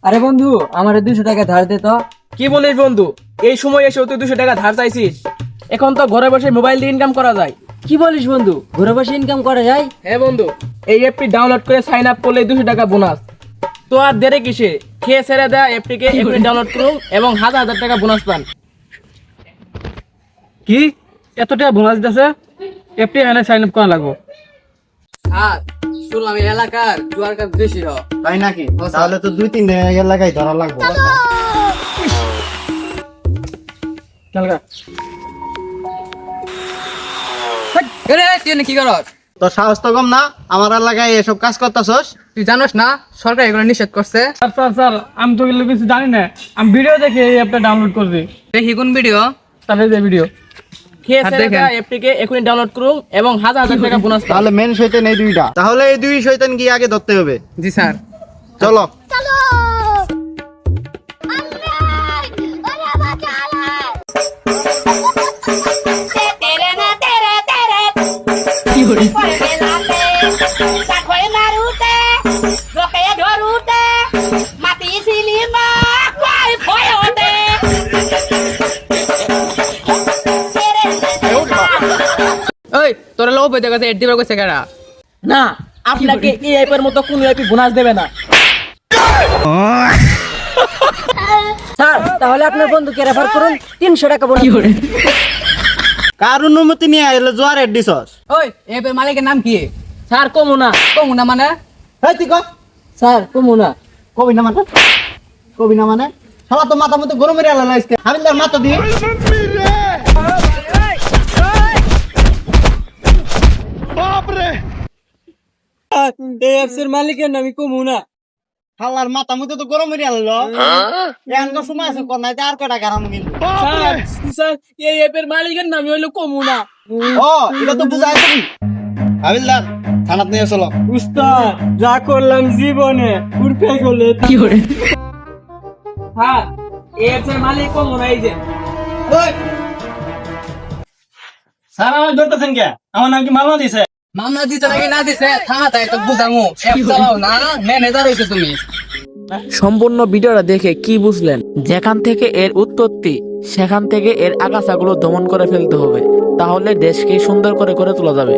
আরে বন্ধু, আমার 200 টাকা ধার দে তো। কি বলিস বন্ধু, এই সময় এসে তুই 200 টাকা ধার চাইছিস? এখন তো ঘরে বসে মোবাইল দিয়ে ইনকাম করা যায়। কি বলিস বন্ধু, ঘরে বসে ইনকাম করা যায়? হ্যাঁ বন্ধু, এই অ্যাপটি ডাউনলোড করে সাইন আপ করলে 200 টাকা বোনাস। তো আর দেরি কিসে, খেয়ে ছেড়ে দেয় অ্যাপটিকে এখনই ডাউনলোড করুন এবং হাজার হাজার টাকা বোনাস পান। কি এত টাকা বোনাস দিতেছে? এফটি এনে সাইন আপ করা লাগবো। আর শুনলাম এই এলাকার জুয়ার কাজ বেশি হয়। তাই নাকি? তাহলে তো 2-3 এলাকায় ধরা লাগবে। চলগা তুই কি করস? তোর সাহস তো কম না, আমার এলাকায় এসব কাজ করতেছস? তুই জানোস না সরকার এগুলো নিষেধ করছে? স্যার স্যার স্যার, আমি তো এগুলো কিছু জানি না। আমি ভিডিও দেখে এই অ্যাপটা ডাউনলোড করছি। দেখি কোন ভিডিও? তাহলে যে ভিডিও খেয়ে ছেড়ে দেয় অ্যাপটিকে এখনই ডাউনলোড করুন এবং হাজার হাজার টাকা বোনাস পান। তাহলে মেন শয়তান এই দুইটা, তাহলে এই দুই শয়তান কি আগে ধরতে হবে? জি স্যার। চলো। ওই তোরা লোভ হইতে গেছে এড দিবার কইছে কেডা? না, আপনাকে এই অ্যাপের মতো কোন অ্যাপই বোনাস দেবে না। স্যার তাহলে আপনার বন্ধুকে রেফার করুন, 300 টাকা বোনাস। কার অনুমতি নিয়ে এলে জোয়ার এড দিছস? ওই এপের মালিকের নাম কি? স্যার কমু না। কমুনা মানে? এই তুই কর। স্যার কমুনা। কবি না মানে? কবি না মানে? শালা তো মাথা মতো গরম মেরে আলাদা আজকে। হাবিলদার মাথা দিয়ে। এর মালিকের নাম কমুনা। শালার মাথা মতো তো গরম মেরে আলো। এখনকার সময় আছে কোন নাই আর কয়টা গারাম কিন্তু। স্যার এই অ্যাপের মালিকের নামই হলো কমুনা। ও এটা তো বুঝাই তুমি। হাবিলদার থানাত নিয়ে চলো। উস্তাদ, যা করলাম জীবনে উড়পে গেলে কি করে? হ্যাঁ, এই অ্যাপের মালিক কমুনা। এই যে স্যার আমার ধরতেছেন কে? আমার নাম কি মামলা দিছে? মামলা দিছে নাকি না দিছে থানা তাই তো বুঝামু। অ্যাপ চালাও না, ম্যানেজার হইছো তুমি। সম্পূর্ণ ভিডিওটা দেখে কি বুঝলেন? যেখান থেকে এর উৎপত্তি সেখান থেকে এর আগাছাগুলো দমন করে ফেলতে হবে, তাহলে দেশকে সুন্দর করে গড়ে তোলা যাবে।